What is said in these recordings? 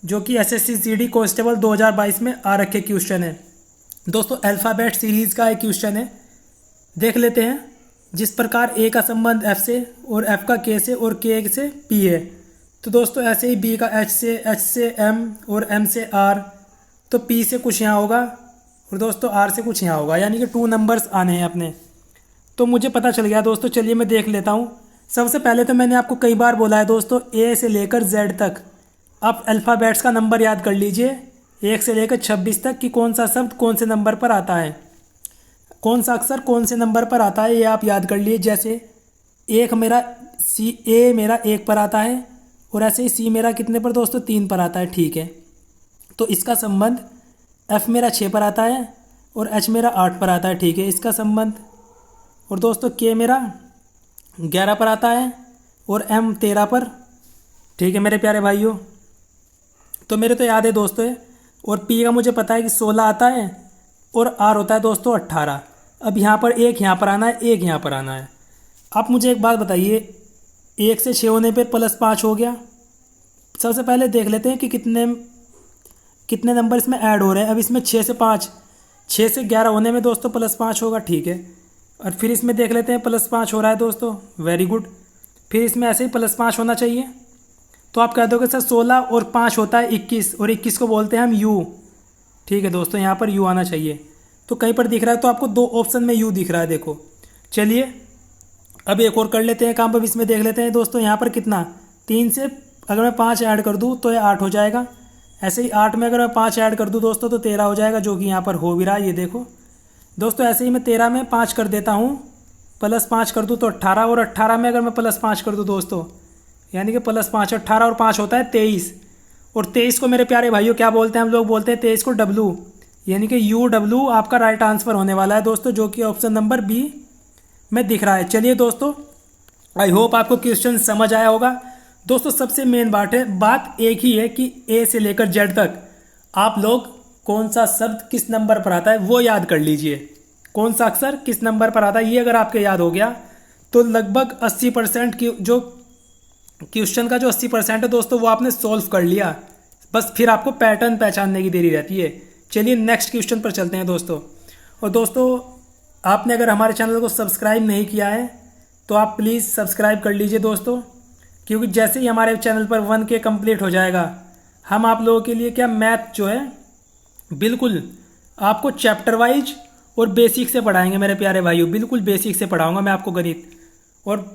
जो कि SSC GD constable 2022 में आ रखे क्वेश्चन है। दोस्तों अल्फ़ाबेट सीरीज़ का एक क्वेश्चन है, देख लेते हैं। जिस प्रकार ए का संबंध एफ से और एफ का के से और के से पी है, तो दोस्तों ऐसे ही बी का एच से एम और एम से आर, तो पी से कुछ यहाँ होगा और दोस्तों आर से कुछ यहाँ होगा, यानी कि 2 नंबर्स आने हैं अपने। तो मुझे पता चल गया दोस्तों, चलिए मैं देख लेता हूँ। सबसे पहले तो मैंने आपको कई बार बोला है दोस्तों, ए से लेकर जेड तक आप अल्फ़ाबेट्स का नंबर याद कर लीजिए, 1 से लेकर 26 तक, कि कौन सा शब्द कौन से नंबर पर आता है, कौन सा अक्षर कौन से नंबर पर आता है, ये आप याद कर लीजिए। जैसे एक मेरा ए मेरा 1 पर आता है और ऐसे ही सी मेरा कितने पर दोस्तों 3 पर आता है, ठीक है। तो इसका संबंध एफ मेरा 6 पर आता है और एच मेरा 8 पर आता है, ठीक है, इसका संबंध। और दोस्तों के मेरा 11 पर आता है और एम 13 पर, ठीक है मेरे प्यारे भाइयों। तो मेरे तो याद है दोस्तों। और पी का मुझे पता है कि 16 आता है और आर होता है दोस्तों 18। अब यहाँ पर एक यहाँ पर आना है, एक यहाँ पर आना है। आप मुझे एक बात बताइए, 1 से 6 होने पे +5 हो गया। सबसे पहले देख लेते हैं कि कितने नंबर इसमें ऐड हो रहे हैं। अब इसमें 6 से 5, 6 से 11 होने में दोस्तों +5 होगा, ठीक है। और फिर इसमें देख लेते हैं +5 हो रहा है दोस्तों, वेरी गुड। फिर इसमें ऐसे ही +5 होना चाहिए। तो आप कह दोगे सर 16 और 5 होता है 21, और 21 को बोलते हैं हम यू, ठीक है दोस्तों, यहाँ पर यू आना चाहिए। तो कहीं पर दिख रहा है, तो आपको 2 ऑप्शन में यू दिख रहा है, देखो। चलिए अब एक और कर लेते हैं काम। अब इसमें देख लेते हैं दोस्तों, यहाँ पर कितना 3 से अगर मैं 5 ऐड कर दूँ तो ये 8 हो जाएगा। ऐसे ही 8 में अगर मैं 5 ऐड कर दूँ दोस्तों तो 13 हो जाएगा, जो कि यहाँ पर हो भी रहा है, ये देखो दोस्तों। ऐसे ही मैं 13 में 5 कर देता हूँ, +5 कर दूँ तो 18, और 18 में अगर मैं +5 कर दूँ दोस्तों, यानी कि +5, 18 और 5 होता है 23। और 23 को मेरे प्यारे भाइयों क्या बोलते हैं, हम लोग बोलते हैं 23 को डब्लू, यानी कि UW आपका राइट आंसर होने वाला है दोस्तों, जो कि ऑप्शन नंबर बी में दिख रहा है। चलिए दोस्तों, आई होप आपको क्वेश्चन समझ आया होगा। दोस्तों सबसे मेन बात एक ही है कि ए से लेकर जेड तक आप लोग कौन सा शब्द किस नंबर पर आता है वो याद कर लीजिए, कौन सा अक्षर किस नंबर पर आता है। ये अगर आपके याद हो गया तो लगभग 80% की जो क्वेश्चन का जो 80% है दोस्तों, वो आपने सॉल्व कर लिया। बस फिर आपको पैटर्न पहचानने की देरी रहती है। चलिए नेक्स्ट क्वेश्चन पर चलते हैं दोस्तों। और दोस्तों आपने अगर हमारे चैनल को सब्सक्राइब नहीं किया है तो आप प्लीज़ सब्सक्राइब कर लीजिए दोस्तों, क्योंकि जैसे ही हमारे चैनल पर 1K कंप्लीट हो जाएगा, हम आप लोगों के लिए क्या मैथ जो है बिल्कुल आपको चैप्टर वाइज और बेसिक से पढ़ाएंगे मेरे प्यारे भाइयों, बिल्कुल बेसिक से पढ़ाऊंगा मैं आपको गणित, और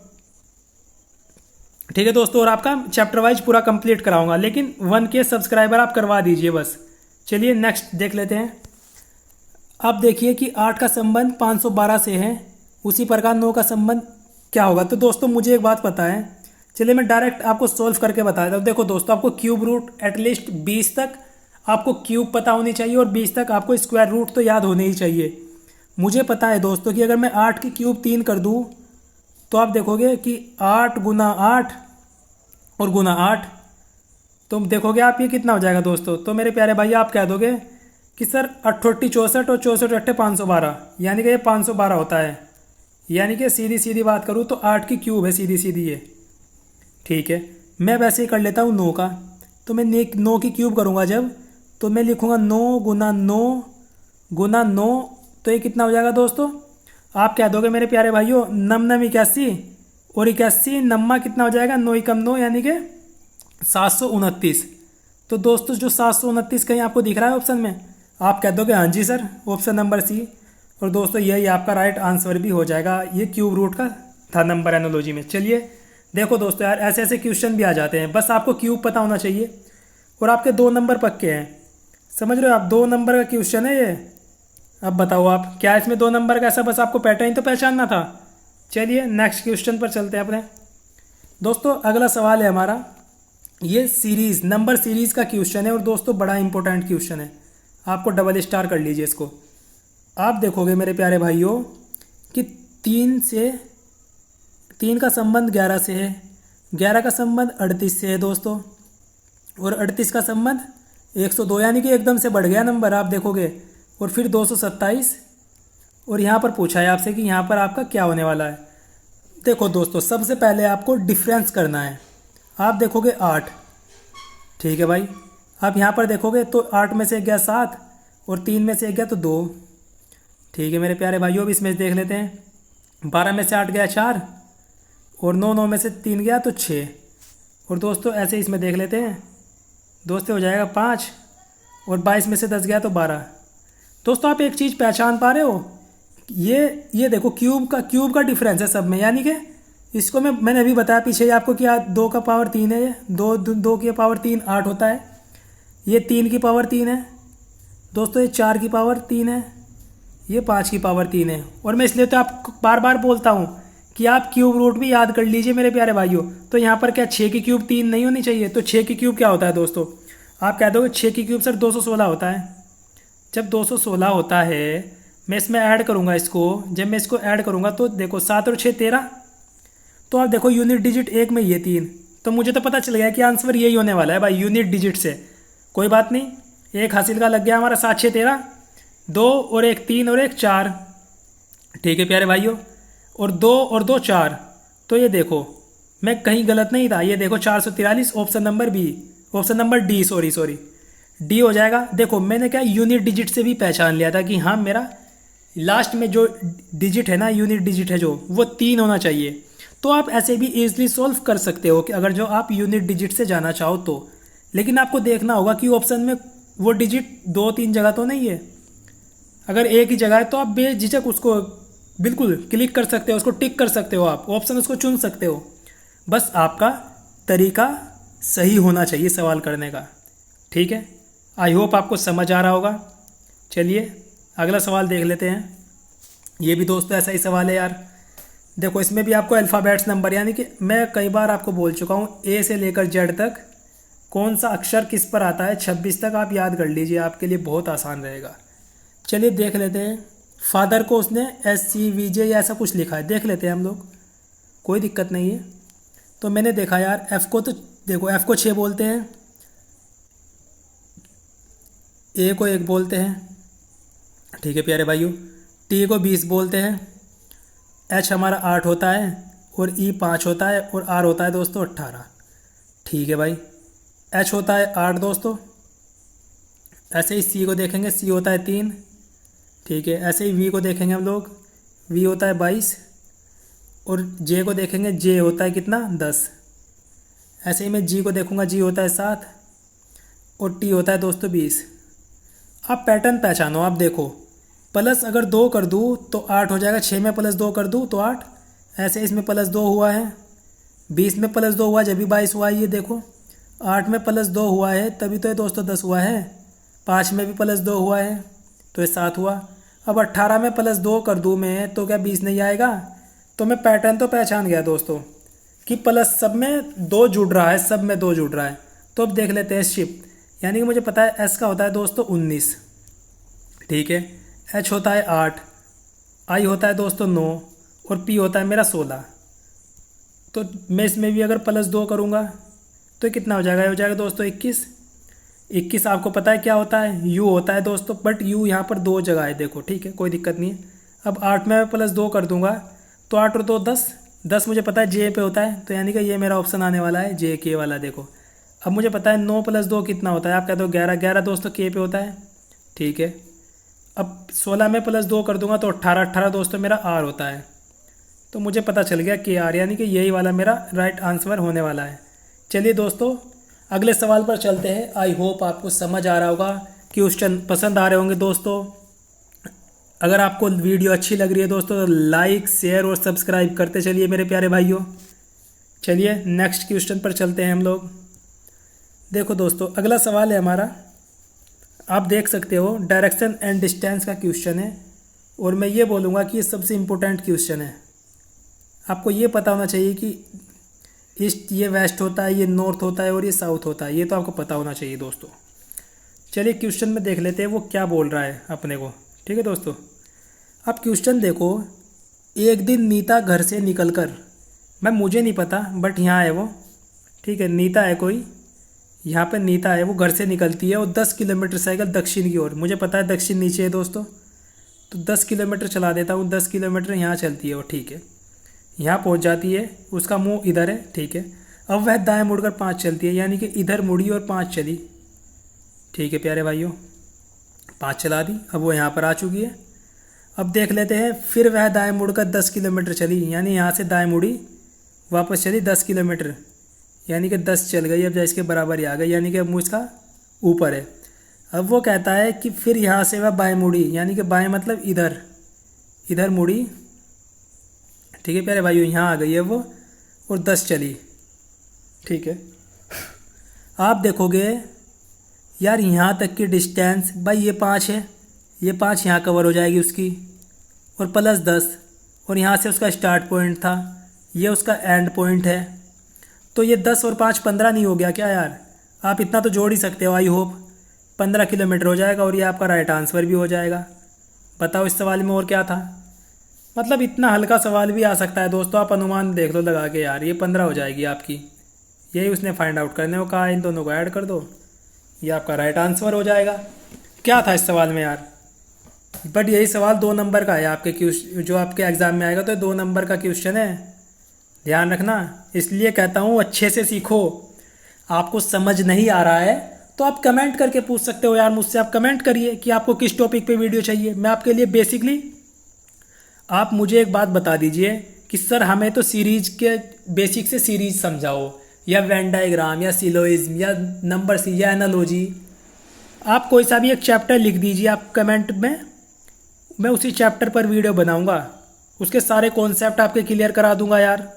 ठीक है दोस्तों, और आपका चैप्टर वाइज पूरा कंप्लीट कराऊंगा। लेकिन 1K सब्सक्राइबर आप करवा दीजिए बस। चलिए नेक्स्ट देख लेते हैं। अब देखिए कि 8 का संबंध 512 से है, उसी प्रकार 9 का संबंध क्या होगा। तो दोस्तों मुझे एक बात पता है, चलिए मैं डायरेक्ट आपको सॉल्व करके बता देता हूँ। देखो दोस्तों, आपको क्यूब रूट एटलीस्ट 20 तक आपको क्यूब पता होनी चाहिए, और 20 तक आपको स्क्वायर रूट तो याद होने ही चाहिए। मुझे पता है दोस्तों कि अगर मैं 8 की क्यूब 3 कर दूँ तो आप देखोगे कि 8 गुना 8 और गुना 8, तो देखोगे आप ये कितना हो जाएगा दोस्तों। तो मेरे प्यारे भाई आप कह दोगे कि सर 68 64 और 64 8 512, यानी कि ये 512 होता है। यानी कि सीधी सीधी बात करूँ तो 8 की क्यूब है, सीधी सीधी ये, ठीक है। मैं वैसे ही कर लेता हूँ 9 का। तो मैं 9 की क्यूब करूँगा जब, तो मैं लिखूँगा 9 गुना 9 गुना 9, तो ये कितना हो जाएगा दोस्तों। आप कह दोगे मेरे प्यारे भाइयों 9 9 81, और 81 नम्मा कितना हो जाएगा, 9 कम 9 यानी कि 729। तो दोस्तों जो 729 कहीं आपको दिख रहा है ऑप्शन में, आप कह दोगे हाँ जी सर, ऑप्शन नंबर सी। और दोस्तों यही आपका राइट आंसर भी हो जाएगा, ये क्यूब रूट का था नंबर एनोलॉजी में। चलिए देखो दोस्तों यार, ऐसे ऐसे क्वेश्चन भी आ जाते हैं, बस आपको क्यूब पता होना चाहिए। और आपके 2 नंबर पक्के हैं, समझ रहे हो आप, 2 नंबर का क्वेश्चन है ये। अब बताओ आप क्या इसमें 2 नंबर का, ऐसा बस आपको पैटर्न तो पहचानना था। चलिए नेक्स्ट क्वेश्चन पर चलते हैं अपने दोस्तों। अगला सवाल है हमारा, ये सीरीज़ नंबर सीरीज़ का क्वेश्चन है, और दोस्तों बड़ा इंपॉर्टेंट क्वेश्चन है, आपको डबल स्टार कर लीजिए इसको। आप देखोगे मेरे प्यारे भाइयों कि 3 का संबंध 11 से है, 11 का संबंध 38 से है दोस्तों, और 38 का संबंध 102, यानी कि एकदम से बढ़ गया नंबर आप देखोगे। और फिर 227, और यहाँ पर पूछा है आपसे कि यहाँ पर आपका क्या होने वाला है। देखो दोस्तों सबसे पहले आपको डिफरेंस करना है। आप देखोगे 8, ठीक है भाई, अब यहाँ पर देखोगे तो 8 में से 1 गया 7 और 3 में से 1 गया तो 2। ठीक है मेरे प्यारे भाइयों, अब इसमें देख लेते हैं। 12 में से 8 गया 4 और 9 में से 3 गया तो 6। और दोस्तों ऐसे इसमें देख लेते हैं दोस्तों, हो जाएगा 5 और 22 में से 10 गया तो 12। दोस्तों आप एक चीज़ पहचान पा रहे हो, ये देखो क्यूब का डिफरेंस है सब में, यानी कि इसको मैंने अभी बताया पीछे ही आपको कि 2 का पावर 3 है, ये 2 की पावर 3 8 होता है, ये 3 की पावर 3 है दोस्तों, ये 4 की पावर 3 है, ये 5 की पावर 3 है। और मैं इसलिए तो आपको बार बार बोलता हूँ कि आप क्यूब रूट भी याद कर लीजिए मेरे प्यारे भाइयों। तो यहाँ पर क्या 6 की क्यूब 3 नहीं होनी चाहिए? तो 6 की क्यूब क्या होता है दोस्तों? आप कह दोगे 6 की क्यूब सर 216 होता है। जब 216 होता है, मैं इसमें ऐड करूँगा इसको, जब मैं इसको ऐड करूँगा तो देखो 7 और 6 13। तो आप देखो यूनिट डिजिट एक में ये 3, तो मुझे तो पता चल गया कि आंसर यही होने वाला है भाई, यूनिट डिजिट से। कोई बात नहीं, एक हासिल का लग गया हमारा। 7 6 13, 2 और 1 3 और 1 4। ठीक है प्यारे भाइयों, और 2 और 2 4। तो ये देखो मैं कहीं गलत नहीं था, ये देखो 443 option number B, option number D, sorry D हो जाएगा। देखो मैंने क्या यूनिट डिजिट से भी पहचान लिया था कि हाँ मेरा लास्ट में जो डिजिट है ना, यूनिट डिजिट है जो, वो 3 होना चाहिए। तो आप ऐसे भी इजीली सॉल्व कर सकते हो कि अगर जो आप यूनिट डिजिट से जाना चाहो तो। लेकिन आपको देखना होगा कि ऑप्शन में वो डिजिट 2-3 जगह तो नहीं है। अगर एक ही जगह है तो आप बेझिझक उसको बिल्कुल क्लिक कर सकते हो, उसको टिक कर सकते हो, आप ऑप्शन उसको चुन सकते हो। बस आपका तरीका सही होना चाहिए सवाल करने का। ठीक है, आई होप आपको समझ आ रहा होगा। चलिए अगला सवाल देख लेते हैं। ये भी दोस्तों ऐसा ही सवाल है यार। देखो इसमें भी आपको अल्फ़ाबेट्स नंबर, यानी कि मैं कई बार आपको बोल चुका हूँ ए से लेकर जेड तक कौन सा अक्षर किस पर आता है, 26 तक आप याद कर लीजिए, आपके लिए बहुत आसान रहेगा। चलिए देख लेते हैं। फादर को उसने SCVJ या ऐसा कुछ लिखा है, देख लेते हैं हम लोग, कोई दिक्कत नहीं है। तो मैंने देखा यार एफ़ को, तो देखो एफ़ को 6 बोलते हैं, ए को 1 बोलते हैं, ठीक है प्यारे भाइयों, टी को 20 बोलते हैं, एच हमारा 8 होता है और ई 5 होता है और आर होता है दोस्तों 18। ठीक है भाई, एच होता है 8 दोस्तों। ऐसे ही सी को देखेंगे, सी होता है 3। ठीक है, ऐसे ही वी को देखेंगे हम लोग, वी होता है 22 और जे को देखेंगे, जे होता है कितना 10। ऐसे ही मैं जी को देखूंगा, जी होता है 7 और टी होता है दोस्तों 20। आप पैटर्न पहचानो, आप देखो प्लस अगर 2 कर दूँ तो 8 हो जाएगा, 6 में प्लस 2 कर दूँ तो 8। ऐसे इसमें प्लस 2 हुआ है, 20 में प्लस 2 हुआ जब भी 22 हुआ है, ये देखो 8 में प्लस 2 हुआ है तभी तो ये दोस्तों 10 हुआ है, 5 में भी प्लस 2 हुआ है तो ये 7 हुआ। अब 18 में प्लस 2 कर दूँ मैं तो क्या 20 नहीं आएगा? तो मैं पैटर्न तो पहचान गया दोस्तों कि प्लस सब में 2 जुड़ रहा है, सब में 2 जुड़ रहा है। तो अब देख लेते हैं शिफ्ट, यानी कि मुझे पता है एस का होता है दोस्तों 19। ठीक है, एच होता है 8, आई होता है दोस्तों 9 और पी होता है मेरा 16। तो मैं इसमें भी अगर प्लस 2 करूँगा तो कितना हो जाएगा? हो जाएगा दोस्तों 21। 21 आपको पता है क्या होता है? यू होता है दोस्तों, बट यू यहाँ पर 2 जगह है देखो, ठीक है कोई दिक्कत नहीं है। अब 8 में मैं प्लस 2 कर दूंगा तो 8 और 2 10, 10 मुझे पता है जे पे होता है, तो यानी कि ये मेरा ऑप्शन आने वाला है जे के वाला। देखो अब मुझे पता है 9 + 2 कितना होता है, आप कहते हो 11, 11 दोस्तों के पे होता है। ठीक है, अब 16 में प्लस 2 कर दूंगा तो 18, 18 दोस्तों मेरा आर होता है। तो मुझे पता चल गया के आर, यानी कि यही वाला मेरा राइट आंसर होने वाला है। चलिए दोस्तों अगले सवाल पर चलते हैं। आई होप आपको समझ आ रहा होगा, क्वेश्चन पसंद आ रहे होंगे दोस्तों। अगर आपको वीडियो अच्छी लग रही है दोस्तों तो लाइक शेयर और सब्सक्राइब करते चलिए मेरे प्यारे भाइयों। चलिए नेक्स्ट क्वेश्चन पर चलते हैं हम लोग। देखो दोस्तों अगला सवाल है हमारा, आप देख सकते हो डायरेक्शन एंड डिस्टेंस का क्वेश्चन है और मैं ये बोलूँगा कि ये सबसे इम्पोर्टेंट क्वेश्चन है। आपको ये पता होना चाहिए कि ईस्ट ये वेस्ट होता है, ये नॉर्थ होता है और ये साउथ होता है, ये तो आपको पता होना चाहिए दोस्तों। चलिए क्वेश्चन में देख लेते हैं वो क्या बोल रहा है अपने को। ठीक है दोस्तों, आप क्वेश्चन देखो, एक दिन नीता घर से निकलकर, मैं मुझे नहीं पता बट यहाँ है वो, ठीक है नीता है कोई, यहाँ पे नीता है, वो घर से निकलती है और 10 किलोमीटर साइकिल दक्षिण की ओर, मुझे पता है दक्षिण नीचे है दोस्तों, तो 10 किलोमीटर चला देता हूँ, 10 किलोमीटर यहाँ चलती है वो। ठीक है, यहाँ पहुँच जाती है, उसका मुंह इधर है। ठीक है, अब वह दाएं मुड़कर 5 चलती है, यानी कि इधर मुड़ी और 5 चली। ठीक है प्यारे भाइयों, 5 चला दी। अब वो यहाँ पर आ चुकी है। अब देख लेते हैं, फिर वह दाएं मुड़कर 10 किलोमीटर चली, यानी यहाँ से दाएं मुड़ी वापस चली 10 किलोमीटर, यानी कि 10 चल गई। अब जैसे इसके बराबर ही आ गई, यानी कि अब मुझ इसका ऊपर है। अब वो कहता है कि फिर यहाँ से वह बाएं मुड़ी, यानी कि बाएं मतलब इधर मुड़ी। ठीक है प्यारे भाइयों, यहाँ आ गई है वो और 10 चली। ठीक है, आप देखोगे यार यहाँ तक की डिस्टेंस भाई ये 5 है, ये 5 यहाँ कवर हो जाएगी उसकी, और प्लस 10, और यहाँ से उसका स्टार्ट पॉइंट था, ये उसका एंड पॉइंट है। तो ये 10 और 5 15 नहीं हो गया क्या यार? आप इतना तो जोड़ ही सकते हो। आई होप 15 किलोमीटर हो जाएगा और ये आपका राइट आंसर भी हो जाएगा। बताओ इस सवाल में और क्या था? मतलब इतना हल्का सवाल भी आ सकता है दोस्तों, आप अनुमान देख लो लगा के यार, ये 15 हो जाएगी आपकी। यही उसने फाइंड आउट करने को कहा, इन दोनों को ऐड कर दो, ये आपका राइट आंसर हो जाएगा। क्या था इस सवाल में यार? बट यही सवाल 2 नंबर का है आपके जो आपके एग्ज़ाम में आएगा, तो 2 नंबर का क्वेश्चन है, ध्यान रखना। इसलिए कहता हूँ अच्छे से सीखो। आपको समझ नहीं आ रहा है तो आप कमेंट करके पूछ सकते हो यार मुझसे। आप कमेंट करिए कि आपको किस टॉपिक पे वीडियो चाहिए, मैं आपके लिए बेसिकली, आप मुझे एक बात बता दीजिए कि सर हमें तो सीरीज के बेसिक से सीरीज समझाओ, या वेन डायग्राम, या सिलोइज्म, या नंबर सी, या एनालॉजी। आप कोई सा भी एक चैप्टर लिख दीजिए आप कमेंट में, मैं उसी चैप्टर पर वीडियो बनाऊंगा, उसके सारे कॉन्सेप्ट आपके क्लियर करा दूंगा यार।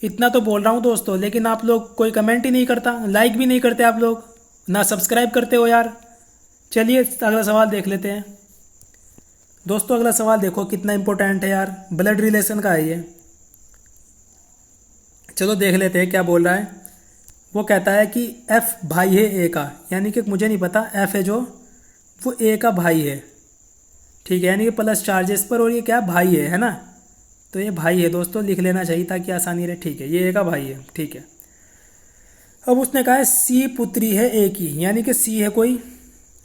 इतना तो बोल रहा हूँ दोस्तों, लेकिन आप लोग कोई कमेंट ही नहीं करता, लाइक भी नहीं करते आप लोग, ना सब्सक्राइब करते हो यार। चलिए अगला सवाल देख लेते हैं दोस्तों। अगला सवाल देखो कितना इंपॉर्टेंट है यार, ब्लड रिलेशन का है ये। चलो देख लेते हैं क्या बोल रहा है। वो कहता है कि एफ भाई है ए का, यानी कि मुझे नहीं पता, एफ है जो वो ए का भाई है। ठीक है, यानी कि प्लस चार्जेस पर, और ये क्या भाई है ना? तो ये भाई है दोस्तों, लिख लेना चाहिए ताकि आसानी रहे। ठीक है, ये ए का भाई है। ठीक है, अब उसने कहा है सी पुत्री है ए की, यानी कि सी है कोई,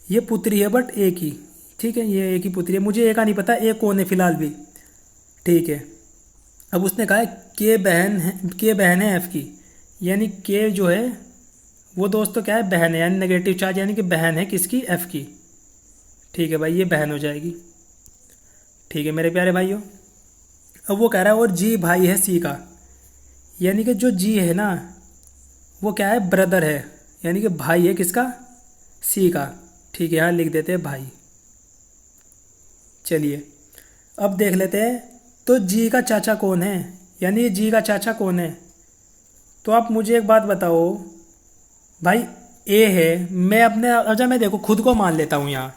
ये पुत्री है बट ए की। ठीक है, ये ए की पुत्री है, मुझे ए का नहीं पता, ए कौन है फिलहाल भी। ठीक है, अब उसने कहा है के बहन है एफ की, यानी के जो है वो दोस्तों क्या है, बहन है, यानी नेगेटिव चार्ज, यानी कि बहन है किसकी, एफ की। ठीक है भाई, ये बहन हो जाएगी। ठीक है मेरे प्यारे भाइयों, अब वो कह रहा है और जी भाई है सी का, यानी कि जो जी है ना वो क्या है, ब्रदर है, यानी कि भाई है किसका, सी का। ठीक है, यहाँ लिख देते हैं भाई। चलिए अब देख लेते हैं, तो जी का चाचा कौन है, यानी जी का चाचा कौन है? तो आप मुझे एक बात बताओ भाई, ए है, मैं अपने अच्छा मैं देखो खुद को मान लेता हूँ यहाँ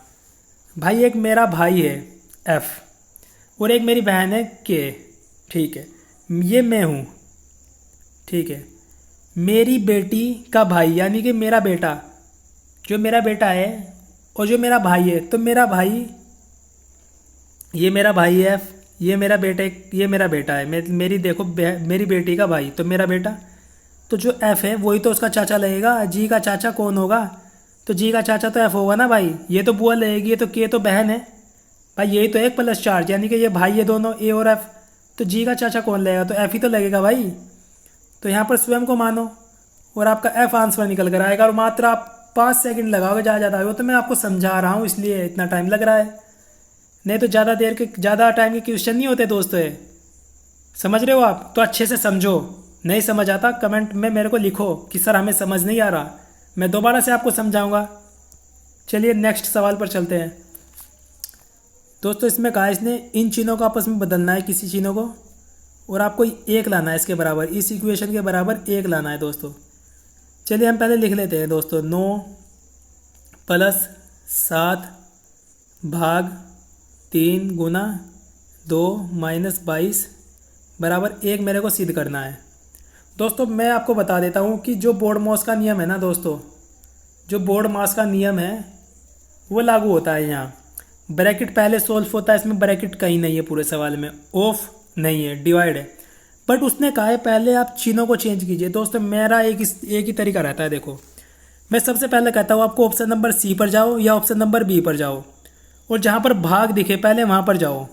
भाई, एक मेरा भाई है एफ, और एक मेरी बहन है के। ठीक है, ये मैं हूँ। ठीक है, मेरी बेटी का भाई, यानी कि मेरा बेटा, जो मेरा बेटा है और जो मेरा भाई है, तो मेरा भाई, ये मेरा भाई है एफ, ये मेरा बेटा है, मेरी देखो मेरी बेटी का भाई, तो मेरा बेटा, तो जो एफ है वही तो उसका चाचा लगेगा। जी का चाचा कौन होगा? तो जी का चाचा तो एफ होगा ना भाई, ये तो बुआ लगेगी, ये तो के तो बहन है भाई, यही तो एक प्लस चार्ज, यानी कि ये भाई है दोनों, ए और एफ, तो जी का चाचा कौन लगेगा? तो एफ ही तो लगेगा भाई। तो यहाँ पर स्वयं को मानो और आपका एफ आंसर निकल कर आएगा, और मात्र आप 5 सेकंड लगाओगे ज़्यादा हो, तो मैं आपको समझा रहा हूँ इसलिए इतना टाइम लग रहा है, नहीं तो ज़्यादा टाइम के क्वेश्चन नहीं होते दोस्तों ये, समझ रहे हो आप? तो अच्छे से समझो, नहीं समझ आता कमेंट में मेरे को लिखो कि सर हमें समझ नहीं आ रहा, मैं दोबारा से आपको समझाऊंगा। चलिए नेक्स्ट सवाल पर चलते हैं दोस्तों। इसमें कहा इसने इन चिन्हों को आपस में बदलना है, किसी चिन्हों को, और आपको 1 लाना है इसके बराबर, इस इक्वेशन के बराबर 1 लाना है दोस्तों। चलिए हम पहले लिख लेते हैं दोस्तों, 9 + 7 भाग 3 गुना 2 - 22 बराबर 1 मेरे को सिद्ध करना है दोस्तों। मैं आपको बता देता हूँ कि जो बोर्ड मास का नियम है ना दोस्तों, जो बोर्ड मास का नियम है वो लागू होता है यहाँ। ब्रैकेट पहले सोल्व होता है, इसमें ब्रैकेट कहीं नहीं है पूरे सवाल में, ऑफ नहीं है, डिवाइड है। बट उसने कहा है पहले आप चिन्हों को चेंज कीजिए दोस्तों। मेरा एक ही तरीका रहता है, देखो मैं सबसे पहले कहता हूँ आपको ऑप्शन नंबर सी पर जाओ या ऑप्शन नंबर बी पर जाओ, और जहाँ पर भाग दिखे पहले वहाँ पर जाओ।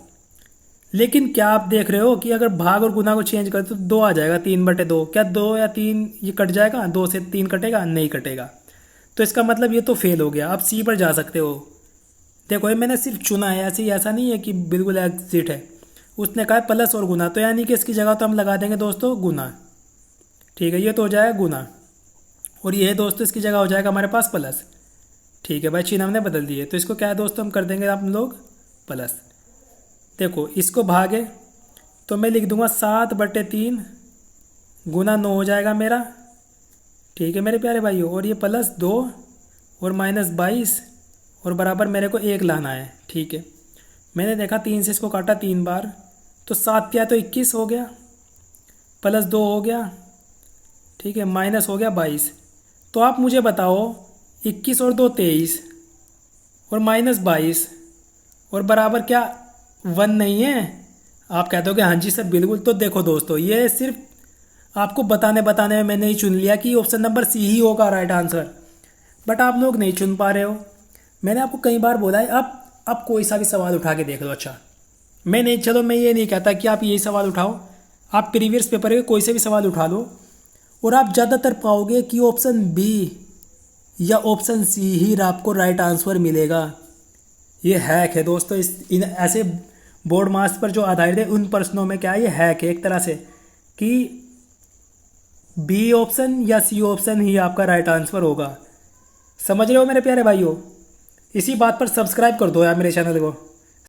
लेकिन क्या आप देख रहे हो कि अगर भाग और गुना को चेंज करें तो 2 आ जाएगा, 3/2। क्या 2 या 3 ये कट जाएगा? 2 से 3 कटेगा? नहीं कटेगा। तो इसका मतलब ये तो फेल हो गया। आप सी पर जा सकते हो। देखो ये मैंने सिर्फ चुना है, ऐसे ही ऐसा नहीं है कि बिल्कुल एग्जिट है। उसने कहा है प्लस और गुना, तो यानी कि इसकी जगह तो हम लगा देंगे दोस्तों गुना। ठीक है, ये तो हो जाएगा गुना, और ये दोस्तों इसकी जगह हो जाएगा हमारे पास प्लस। ठीक है भाई, चिन्ह हमने बदल दिए, तो इसको क्या है दोस्तों हम कर देंगे हम लोग प्लस। देखो इसको भागे तो मैं लिख दूंगा 7/3 गुना 9 हो जाएगा मेरा। ठीक है मेरे प्यारे भाइयों, और ये +2 और -22 और बराबर मेरे को 1 लाना है। ठीक है, मैंने देखा 3 से इसको काटा 3 बार, तो 7 क्या तो 21 हो गया, +2 हो गया, ठीक है, माइनस हो गया 22। तो आप मुझे बताओ 21 और 2 23 और -22 और बराबर क्या 1 नहीं है? आप कहते हो कि हाँ जी सर बिल्कुल। तो देखो दोस्तों, ये सिर्फ आपको बताने में मैंने ही चुन लिया कि ऑप्शन नंबर सी ही होगा राइट आंसर, बट आप लोग नहीं चुन पा रहे हो। मैंने आपको कई बार बोला है आप कोई सा भी सवाल उठा के देख लो। अच्छा मैं ये नहीं कहता कि आप यही सवाल उठाओ, आप प्रीवियस पेपर के कोई से भी सवाल उठा लो और आप ज़्यादातर पाओगे कि ऑप्शन बी या ऑप्शन सी ही आपको राइट आंसर मिलेगा। ये हैक है दोस्तों, इन ऐसे बोर्ड मार्क्स पर जो आधारित है उन प्रश्नों में क्या है, ये हैक है एक तरह से कि बी ऑप्शन या सी ऑप्शन ही आपका राइट आंसर होगा। समझ रहे हो मेरे प्यारे भाइयों? इसी बात पर सब्सक्राइब कर दो यार मेरे चैनल को।